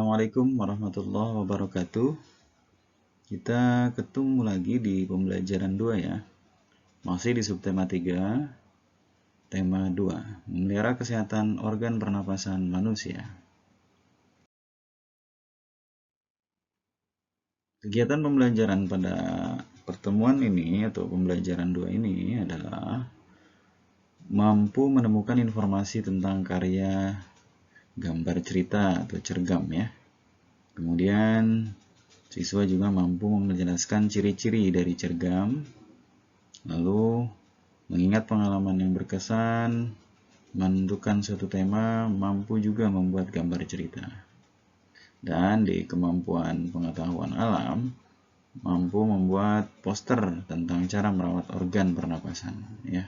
Assalamualaikum warahmatullahi wabarakatuh. Kita ketemu lagi di pembelajaran 2 ya. Masih di subtema 3, tema 2, memelihara kesehatan organ pernapasan manusia. Kegiatan pembelajaran pada pertemuan ini atau pembelajaran 2 ini adalah mampu menemukan informasi tentang karya gambar cerita atau cergam ya. Kemudian siswa juga mampu menjelaskan ciri-ciri dari cergam, lalu mengingat pengalaman yang berkesan, menentukan suatu tema, mampu juga membuat gambar cerita. Dan di kemampuan pengetahuan alam, mampu membuat poster tentang cara merawat organ pernapasan ya.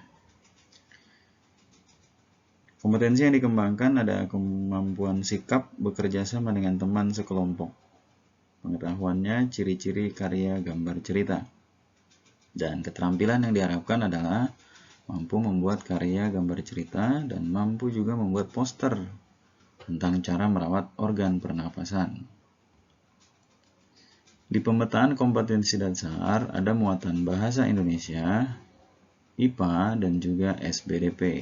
Kompetensi yang dikembangkan ada kemampuan sikap bekerja sama dengan teman sekelompok. Pengetahuannya ciri-ciri karya gambar cerita. Dan keterampilan yang diharapkan adalah mampu membuat karya gambar cerita dan mampu juga membuat poster tentang cara merawat organ pernapasan. Di pemetaan kompetensi dasar ada muatan bahasa Indonesia, IPA, dan juga SBDP.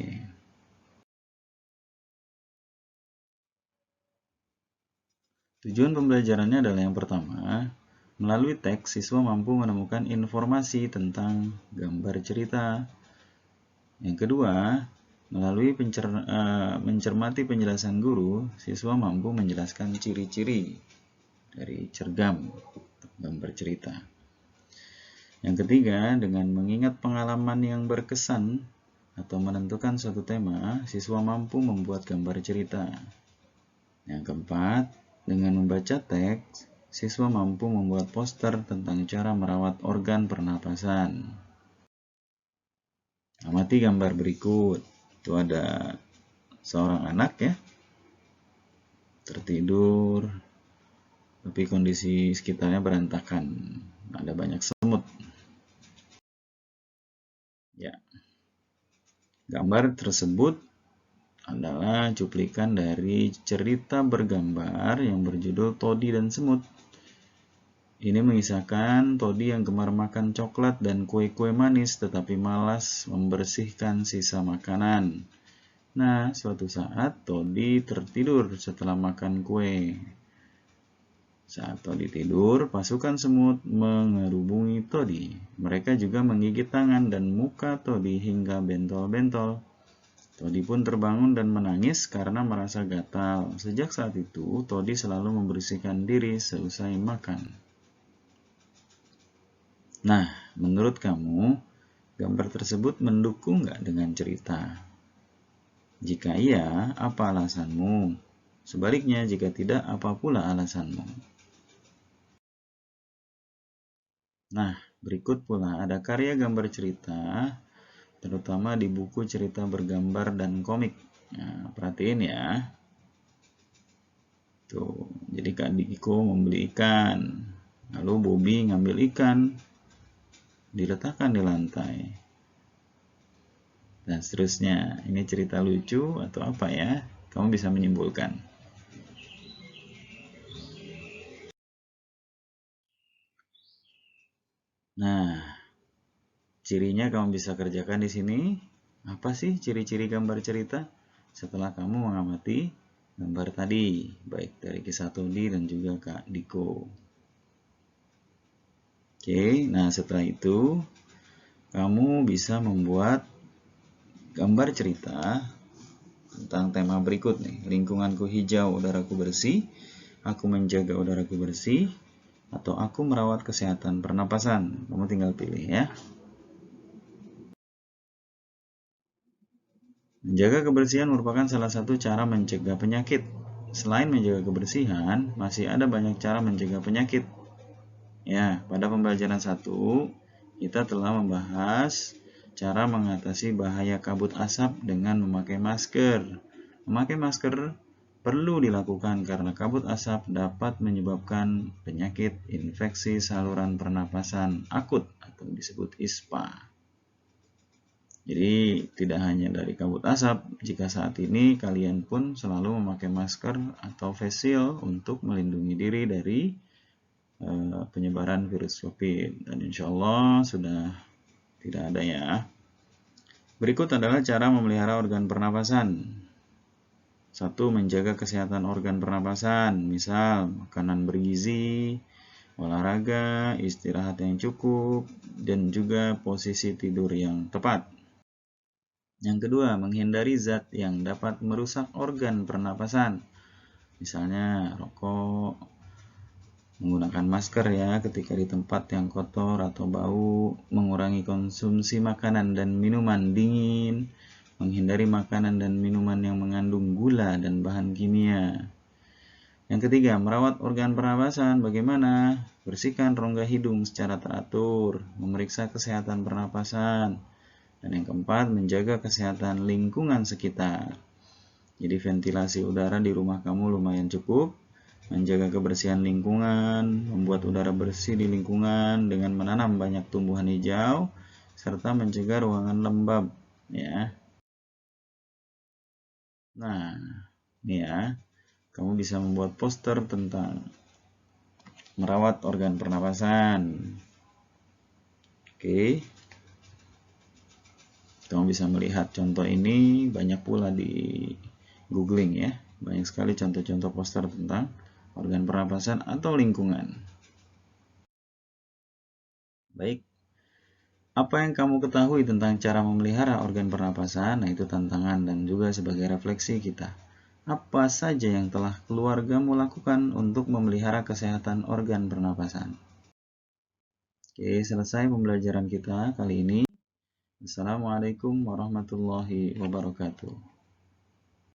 Tujuan pembelajarannya adalah yang pertama, melalui teks siswa mampu menemukan informasi tentang gambar cerita. Yang kedua, melalui mencermati penjelasan guru, siswa mampu menjelaskan ciri-ciri dari cergam gambar cerita. Yang ketiga, dengan mengingat pengalaman yang berkesan atau menentukan suatu tema, siswa mampu membuat gambar cerita. Yang keempat, dengan membaca teks, siswa mampu membuat poster tentang cara merawat organ pernapasan. Amati gambar berikut. Itu ada seorang anak ya, tertidur, tapi kondisi sekitarnya berantakan. Ada banyak semut. Ya. Gambar tersebut adalah cuplikan dari cerita bergambar yang berjudul Todi dan Semut. Ini mengisahkan Todi yang gemar makan coklat dan kue-kue manis tetapi malas membersihkan sisa makanan. Nah, suatu saat Todi tertidur setelah makan kue. Saat Todi tidur, pasukan semut mengerubungi Todi. Mereka juga menggigit tangan dan muka Todi hingga bentol-bentol. Todi pun terbangun dan menangis karena merasa gatal. Sejak saat itu, Todi selalu membersihkan diri seusai makan. Nah, menurut kamu, gambar tersebut mendukung nggak dengan cerita? Jika iya, apa alasanmu? Sebaliknya, jika tidak, apa pula alasanmu? Nah, berikut pula ada karya gambar cerita, terutama di buku cerita bergambar dan komik. Nah, perhatiin ya. Tuh, jadi Kak Diko membeli ikan. Lalu Bobby ngambil ikan, diletakkan di lantai. Dan seterusnya. Ini cerita lucu atau apa ya? Kamu bisa menyimpulkan. Nah, cirinya kamu bisa kerjakan di sini. Apa sih ciri-ciri gambar cerita? Setelah kamu mengamati gambar tadi, baik dari kisah Todi dan juga Kak Diko. Oke, nah setelah itu kamu bisa membuat gambar cerita tentang tema berikut nih. Lingkunganku hijau, udaraku bersih, aku menjaga udaraku bersih, atau aku merawat kesehatan pernapasan. Kamu tinggal pilih ya. Menjaga kebersihan merupakan salah satu cara mencegah penyakit. Selain menjaga kebersihan, masih ada banyak cara mencegah penyakit. Ya, pada pembelajaran 1, kita telah membahas cara mengatasi bahaya kabut asap dengan memakai masker. Memakai masker perlu dilakukan karena kabut asap dapat menyebabkan penyakit infeksi saluran pernapasan akut atau disebut ISPA. Jadi tidak hanya dari kabut asap, jika saat ini kalian pun selalu memakai masker atau face shield untuk melindungi diri dari penyebaran virus COVID. Dan insya Allah sudah tidak ada ya. Berikut adalah cara memelihara organ pernapasan. 1. Menjaga kesehatan organ pernapasan, misal makanan bergizi, olahraga, istirahat yang cukup, dan juga posisi tidur yang tepat. Yang kedua, menghindari zat yang dapat merusak organ pernapasan. Misalnya rokok, menggunakan masker ya ketika di tempat yang kotor atau bau, mengurangi konsumsi makanan dan minuman dingin, menghindari makanan dan minuman yang mengandung gula dan bahan kimia. Yang ketiga, merawat organ pernapasan. Bagaimana? Bersihkan rongga hidung secara teratur, memeriksa kesehatan pernapasan. Dan yang keempat, menjaga kesehatan lingkungan sekitar. Jadi ventilasi udara di rumah kamu lumayan cukup, menjaga kebersihan lingkungan, membuat udara bersih di lingkungan dengan menanam banyak tumbuhan hijau, serta mencegah ruangan lembab. Ya. Nah, ini ya, kamu bisa membuat poster tentang merawat organ pernapasan. Oke. Kamu bisa melihat contoh ini banyak pula di googling ya. Banyak sekali contoh-contoh poster tentang organ pernapasan atau lingkungan. Baik. Apa yang kamu ketahui tentang cara memelihara organ pernapasan? Nah, itu tantangan dan juga sebagai refleksi kita. Apa saja yang telah keluargamu lakukan untuk memelihara kesehatan organ pernapasan? Oke, selesai pembelajaran kita kali ini. Assalamualaikum warahmatullahi wabarakatuh.